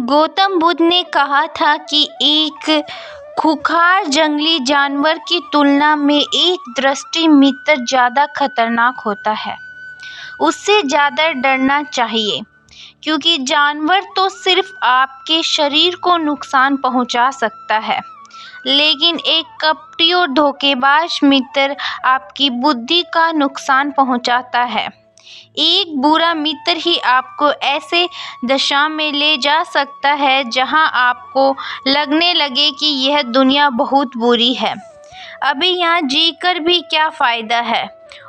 गौतम बुद्ध ने कहा था कि एक खूंखार जंगली जानवर की तुलना में एक दृष्टि मित्र ज़्यादा खतरनाक होता है। उससे ज़्यादा डरना चाहिए, क्योंकि जानवर तो सिर्फ आपके शरीर को नुकसान पहुंचा सकता है, लेकिन एक कपटी और धोखेबाज मित्र आपकी बुद्धि का नुकसान पहुंचाता है। एक बुरा मित्र ही आपको ऐसे दशा में ले जा सकता है जहां आपको लगने लगे कि यह दुनिया बहुत बुरी है। अभी यहाँ जीकर भी क्या फ़ायदा है।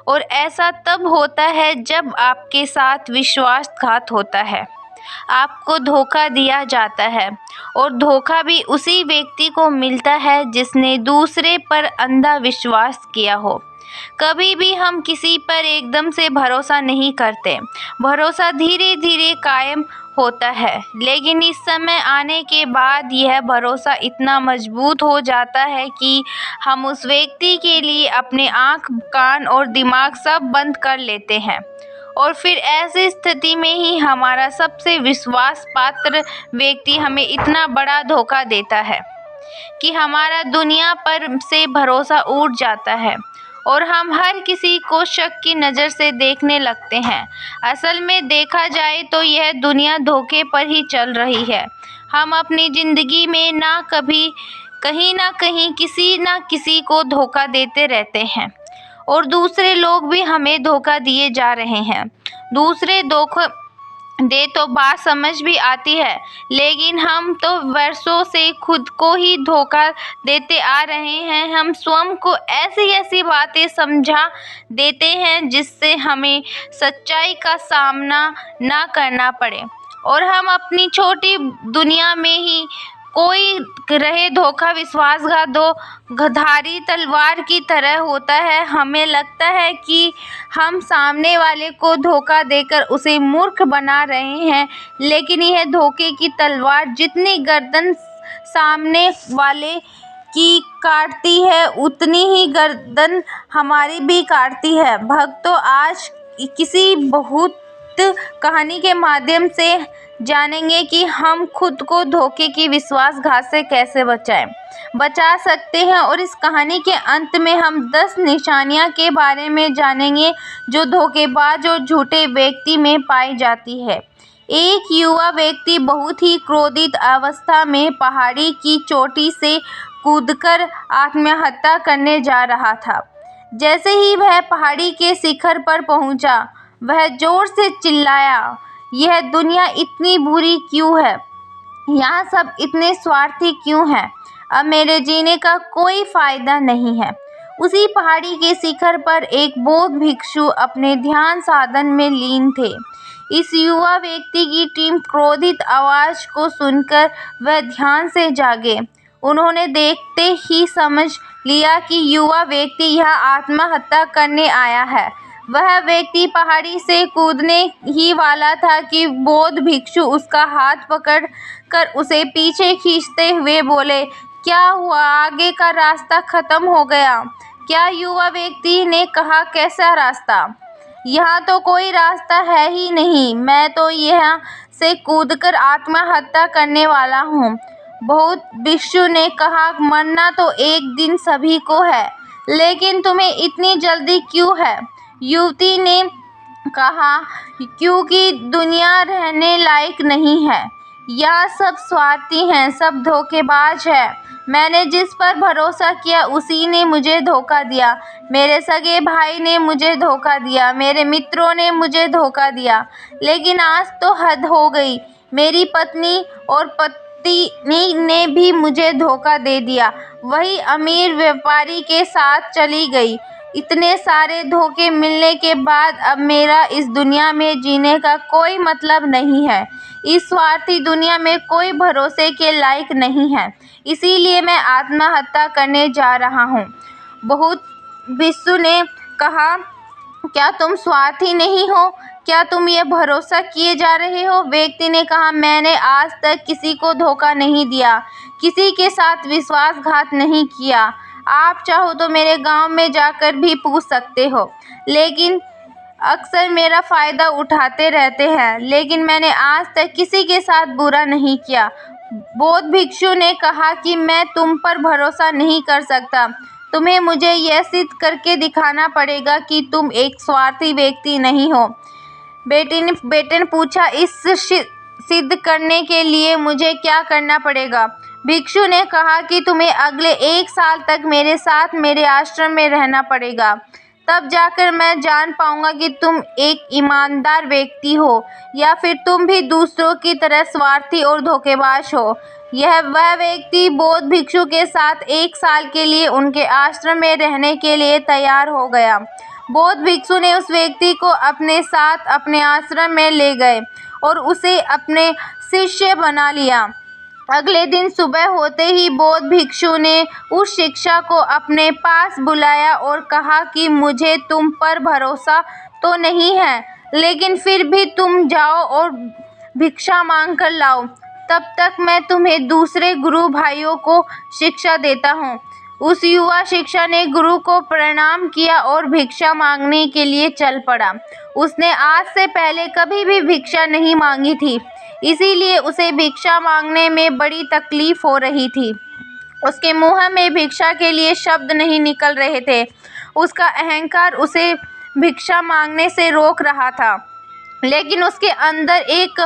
और ऐसा तब होता है जब आपके साथ विश्वासघात होता है। आपको धोखा दिया जाता है, और धोखा भी उसी व्यक्ति को मिलता है जिसने दूसरे पर अंधा विश्वास किया हो। कभी भी हम किसी पर एकदम से भरोसा नहीं करते। भरोसा धीरे धीरे कायम होता है, लेकिन इस समय आने के बाद यह भरोसा इतना मजबूत हो जाता है कि हम उस व्यक्ति के लिए अपने आँख, कान और दिमाग सब बंद कर लेते हैं। और फिर ऐसी स्थिति में ही हमारा सबसे विश्वास पात्र व्यक्ति हमें इतना बड़ा धोखा देता है कि हमारा दुनिया पर से भरोसा उठ जाता है, और हम हर किसी को शक की नज़र से देखने लगते हैं। असल में देखा जाए तो यह दुनिया धोखे पर ही चल रही है। हम अपनी ज़िंदगी में कहीं ना कहीं किसी ना किसी को धोखा देते रहते हैं, और दूसरे लोग भी हमें धोखा दिए जा रहे हैं। दूसरे धोखा दे तो बात समझ भी आती है, लेकिन हम तो वर्षों से खुद को ही धोखा देते आ रहे हैं। हम स्वयं को ऐसी ऐसी बातें समझा देते हैं जिससे हमें सच्चाई का सामना ना करना पड़े, और हम अपनी छोटी दुनिया में ही कोई रहे धोखा विश्वासघात दो धारी तलवार की तरह होता है। हमें लगता है कि हम सामने वाले को धोखा देकर उसे मूर्ख बना रहे हैं, लेकिन यह धोखे की तलवार जितनी गर्दन सामने वाले की काटती है, उतनी ही गर्दन हमारी भी काटती है। भक्तों, आज किसी बहुत कहानी के माध्यम से जानेंगे कि हम खुद को धोखे की विश्वासघात से कैसे बचा सकते हैं। और इस कहानी के अंत में हम 10 निशानियां के बारे में जानेंगे जो धोखेबाज और झूठे व्यक्ति में पाई जाती है। एक युवा व्यक्ति बहुत ही क्रोधित अवस्था में पहाड़ी की चोटी से कूदकर आत्महत्या करने जा रहा था। जैसे ही वह पहाड़ी के शिखर पर पहुंचा, वह जोर से चिल्लाया, यह दुनिया इतनी बुरी क्यों है? यहाँ सब इतने स्वार्थी क्यों हैं? अब मेरे जीने का कोई फायदा नहीं है। उसी पहाड़ी के शिखर पर एक बौद्ध भिक्षु अपने ध्यान साधन में लीन थे। इस युवा व्यक्ति की टीम क्रोधित आवाज को सुनकर वह ध्यान से जागे। उन्होंने देखते ही समझ लिया कि युवा व्यक्ति यहाँ आत्महत्या करने आया है। वह व्यक्ति पहाड़ी से कूदने ही वाला था कि बौद्ध भिक्षु उसका हाथ पकड़ कर उसे पीछे खींचते हुए बोले, क्या हुआ? आगे का रास्ता खत्म हो गया क्या? युवा व्यक्ति ने कहा, कैसा रास्ता? यहाँ तो कोई रास्ता है ही नहीं। मैं तो यहाँ से कूदकर आत्महत्या करने वाला हूँ। बौद्ध भिक्षु ने कहा, मरना तो एक दिन सभी को है, लेकिन तुम्हें इतनी जल्दी क्यों है? युवती ने कहा, क्योंकि दुनिया रहने लायक नहीं है। यहाँ सब स्वार्थी हैं, सब धोखेबाज हैं। मैंने जिस पर भरोसा किया उसी ने मुझे धोखा दिया। मेरे सगे भाई ने मुझे धोखा दिया, मेरे मित्रों ने मुझे धोखा दिया, लेकिन आज तो हद हो गई। मेरी पत्नी और पति ने भी मुझे धोखा दे दिया। वही अमीर व्यापारी के साथ चली गई। इतने सारे धोखे मिलने के बाद अब मेरा इस दुनिया में जीने का कोई मतलब नहीं है। इस स्वार्थी दुनिया में कोई भरोसे के लायक नहीं है, इसीलिए मैं आत्महत्या करने जा रहा हूँ। बौद्ध भिक्षु ने कहा, क्या तुम स्वार्थी नहीं हो? क्या तुम ये भरोसा किए जा रहे हो? व्यक्ति ने कहा, मैंने आज तक किसी को धोखा नहीं दिया, किसी के साथ विश्वासघात नहीं किया। आप चाहो तो मेरे गांव में जाकर भी पूछ सकते हो। लेकिन अक्सर मेरा फ़ायदा उठाते रहते हैं, लेकिन मैंने आज तक किसी के साथ बुरा नहीं किया। बौद्ध भिक्षु ने कहा कि मैं तुम पर भरोसा नहीं कर सकता। तुम्हें मुझे यह सिद्ध करके दिखाना पड़ेगा कि तुम एक स्वार्थी व्यक्ति नहीं हो। बेटे ने पूछा, इस सिद्ध करने के लिए मुझे क्या करना पड़ेगा? भिक्षु ने कहा कि तुम्हें अगले 1 साल तक मेरे साथ मेरे आश्रम में रहना पड़ेगा। तब जाकर मैं जान पाऊंगा कि तुम एक ईमानदार व्यक्ति हो या फिर तुम भी दूसरों की तरह स्वार्थी और धोखेबाज हो। वह व्यक्ति बौद्ध भिक्षु के साथ 1 साल के लिए उनके आश्रम में रहने के लिए तैयार हो गया। बौद्ध भिक्षु ने उस व्यक्ति को अपने साथ अपने आश्रम में ले गए और उसे अपने शिष्य बना लिया। अगले दिन सुबह होते ही बौद्ध भिक्षु ने उस शिष्य को अपने पास बुलाया और कहा कि मुझे तुम पर भरोसा तो नहीं है, लेकिन फिर भी तुम जाओ और भिक्षा मांग कर लाओ। तब तक मैं तुम्हें दूसरे गुरु भाइयों को शिक्षा देता हूँ। उस युवा शिष्य ने गुरु को प्रणाम किया और भिक्षा मांगने के लिए चल पड़ा। उसने आज से पहले कभी भी भिक्षा नहीं मांगी थी, इसीलिए उसे भिक्षा मांगने में बड़ी तकलीफ हो रही थी। उसके मुंह में भिक्षा के लिए शब्द नहीं निकल रहे थे। उसका अहंकार उसे भिक्षा मांगने से रोक रहा था, लेकिन उसके अंदर एक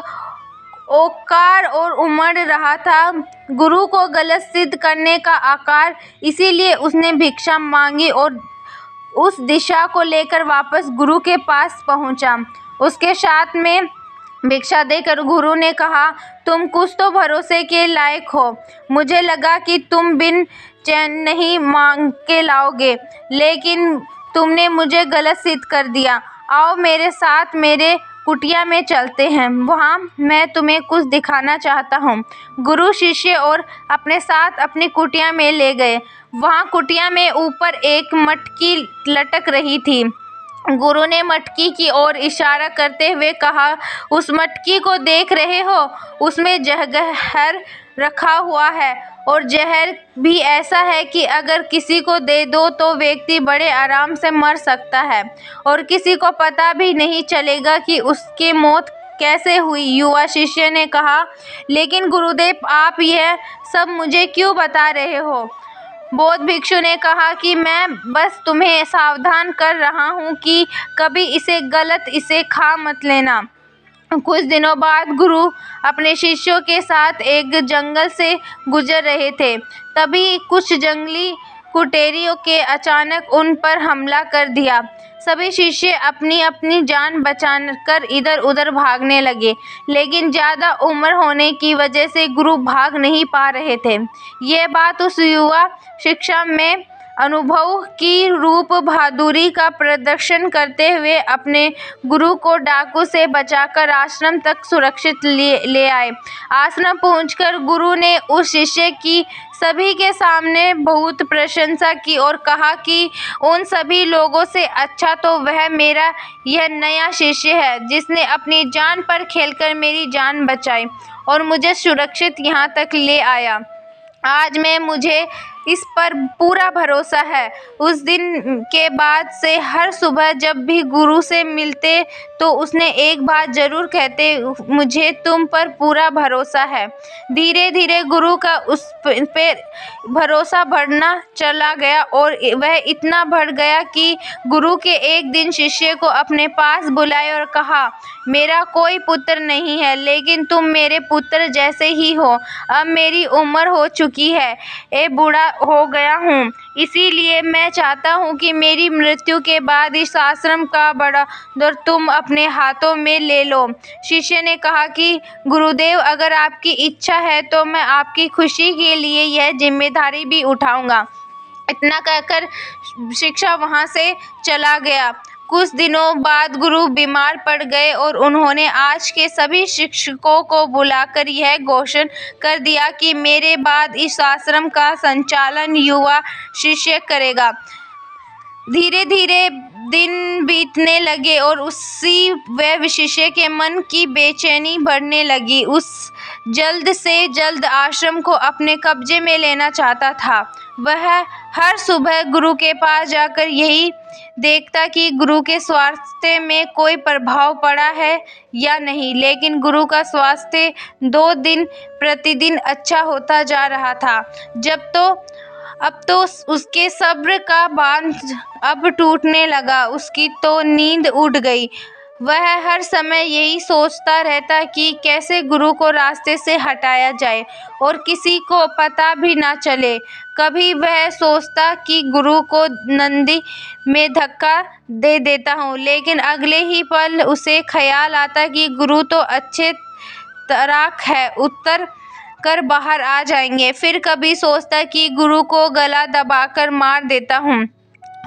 ओकार और उमड़ रहा था, गुरु को गलत सिद्ध करने का आकार। इसीलिए उसने भिक्षा मांगी और उस दिशा को लेकर वापस गुरु के पास पहुंचा। उसके साथ में भिक्षा देकर गुरु ने कहा, तुम कुछ तो भरोसे के लायक हो। मुझे लगा कि तुम बिन चैन नहीं मांग के लाओगे, लेकिन तुमने मुझे गलत सिद्ध कर दिया। आओ मेरे साथ मेरे कुटिया में चलते हैं, वहाँ मैं तुम्हें कुछ दिखाना चाहता हूँ। गुरु शिष्य और अपने साथ अपनी कुटिया में ले गए। वहाँ कुटिया में ऊपर एक मटकी लटक रही थी। गुरु ने मटकी की ओर इशारा करते हुए कहा, उस मटकी को देख रहे हो? उसमें जहर रखा हुआ है और जहर भी ऐसा है कि अगर किसी को दे दो तो व्यक्ति बड़े आराम से मर सकता है और किसी को पता भी नहीं चलेगा कि उसकी मौत कैसे हुई। युवा शिष्य ने कहा, लेकिन गुरुदेव आप यह सब मुझे क्यों बता रहे हो? बौद्ध भिक्षु ने कहा कि मैं बस तुम्हें सावधान कर रहा हूँ कि कभी इसे खा मत लेना। कुछ दिनों बाद गुरु अपने शिष्यों के साथ एक जंगल से गुजर रहे थे। तभी कुछ जंगली कुटेरियों के अचानक उन पर हमला कर दिया। सभी शिष्य अपनी अपनी जान बचाकर इधर उधर भागने लगे, लेकिन ज़्यादा उम्र होने की वजह से गुरु भाग नहीं पा रहे थे। यह बात उस युवा शिष्य में अनुभव की रूप बहादुरी का प्रदर्शन करते हुए अपने गुरु को डाकू से बचाकर आश्रम तक सुरक्षित ले आए। आश्रम पहुंचकर गुरु ने उस शिष्य की सभी के सामने बहुत प्रशंसा की और कहा कि उन सभी लोगों से अच्छा तो वह मेरा यह नया शिष्य है, जिसने अपनी जान पर खेलकर मेरी जान बचाई और मुझे सुरक्षित यहाँ तक ले आया। आज मुझे इस पर पूरा भरोसा है। उस दिन के बाद से हर सुबह जब भी गुरु से मिलते तो उसने एक बात जरूर कहते, मुझे तुम पर पूरा भरोसा है। धीरे धीरे गुरु का उस पर भरोसा बढ़ना चला गया और वह इतना बढ़ गया कि गुरु के एक दिन शिष्य को अपने पास बुलाया और कहा, मेरा कोई पुत्र नहीं है, लेकिन तुम मेरे पुत्र जैसे ही हो। अब मेरी उम्र हो चुकी है, बूढ़ा हो गया हूँ, इसीलिए मैं चाहता हूँ कि मेरी मृत्यु के बाद इस आश्रम का बड़ा दौर तुम अपने हाथों में ले लो। शिष्य ने कहा कि गुरुदेव, अगर आपकी इच्छा है तो मैं आपकी खुशी के लिए यह जिम्मेदारी भी उठाऊंगा। इतना कहकर शिष्य वहाँ से चला गया। कुछ दिनों बाद गुरु बीमार पड़ गए और उन्होंने आज के सभी शिक्षकों को बुलाकर यह घोषणा कर दिया कि मेरे बाद इस आश्रम का संचालन युवा शिष्य करेगा। धीरे धीरे दिन बीतने लगे और वह शिष्य के मन की बेचैनी बढ़ने लगी। उस जल्द से जल्द आश्रम को अपने कब्जे में लेना चाहता था। वह हर सुबह गुरु के पास जाकर यही देखता कि गुरु के स्वास्थ्य में कोई प्रभाव पड़ा है या नहीं, लेकिन गुरु का स्वास्थ्य 2 दिन प्रतिदिन अच्छा होता जा रहा था। अब तो उसके सब्र का बांध अब टूटने लगा। उसकी तो नींद उड़ गई। वह हर समय यही सोचता रहता कि कैसे गुरु को रास्ते से हटाया जाए और किसी को पता भी ना चले। कभी वह सोचता कि गुरु को नंदी में धक्का दे देता हूँ, लेकिन अगले ही पल उसे ख्याल आता कि गुरु तो अच्छे तैराक है, उतर कर बाहर आ जाएंगे। फिर कभी सोचता कि गुरु को गला दबाकर मार देता हूँ।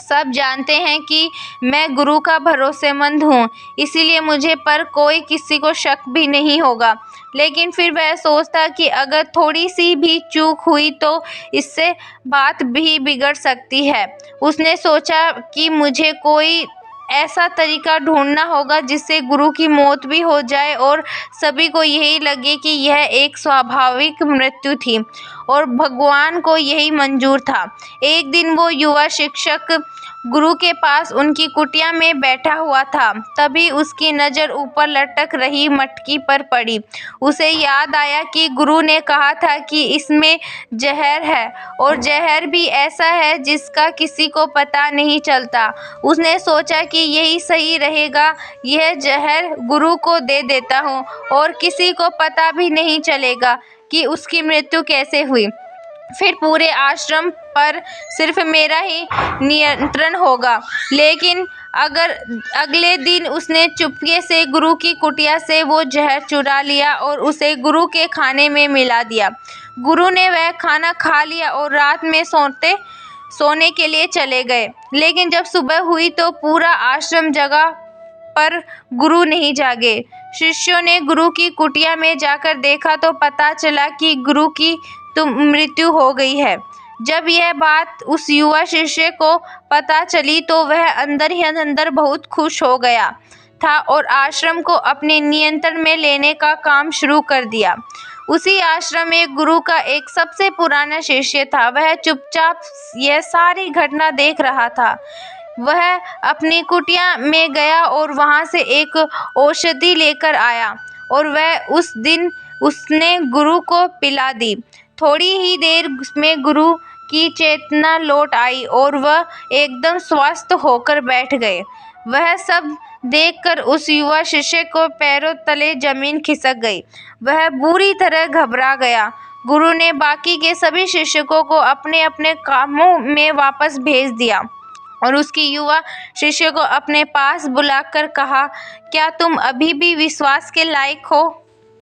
सब जानते हैं कि मैं गुरु का भरोसेमंद हूँ, इसीलिए मुझे पर कोई किसी को शक भी नहीं होगा। लेकिन फिर वह सोचता कि अगर थोड़ी सी भी चूक हुई तो इससे बात भी बिगड़ सकती है। उसने सोचा कि मुझे कोई ऐसा तरीका ढूंढना होगा जिससे गुरु की मौत भी हो जाए और सभी को यही लगे कि यह एक स्वाभाविक मृत्यु थी और भगवान को यही मंजूर था। एक दिन वो युवा शिक्षक गुरु के पास उनकी कुटिया में बैठा हुआ था। तभी उसकी नज़र ऊपर लटक रही मटकी पर पड़ी। उसे याद आया कि गुरु ने कहा था कि इसमें जहर है और जहर भी ऐसा है जिसका किसी को पता नहीं चलता। उसने सोचा कि यही सही रहेगा, यह जहर गुरु को दे देता हूँ और किसी को पता भी नहीं चलेगा कि उसकी मृत्यु कैसे हुई। फिर पूरे आश्रम पर सिर्फ मेरा ही नियंत्रण होगा। लेकिन अगर अगले दिन उसने चुपके से गुरु की कुटिया से वो जहर चुरा लिया और उसे गुरु के खाने में मिला दिया। गुरु ने वह खाना खा लिया और रात में सोने के लिए चले गए। लेकिन जब सुबह हुई तो पूरा आश्रम जगा पर गुरु नहीं जागे। शिष्यों ने गुरु की कुटिया में जाकर देखा तो पता चला कि गुरु की तो मृत्यु हो गई है। जब यह बात उस युवा शिष्य को पता चली तो वह अंदर ही अंदर बहुत खुश हो गया था और आश्रम को अपने नियंत्रण में लेने का काम शुरू कर दिया। उसी आश्रम में गुरु का एक सबसे पुराना शिष्य था। वह चुपचाप यह सारी घटना देख रहा था। वह अपनी कुटिया में गया और वहां से एक औषधि लेकर आया और वह उस दिन उसने गुरु को पिला दी। थोड़ी ही देर में गुरु की चेतना लौट आई और वह एकदम स्वस्थ होकर बैठ गए। वह सब देखकर उस युवा शिष्य को पैरों तले जमीन खिसक गई। वह बुरी तरह घबरा गया। गुरु ने बाकी के सभी शिक्षकों को अपने अपने कामों में वापस भेज दिया और उसकी युवा शिष्य को अपने पास बुलाकर कहा, क्या तुम अभी भी विश्वास के लायक हो?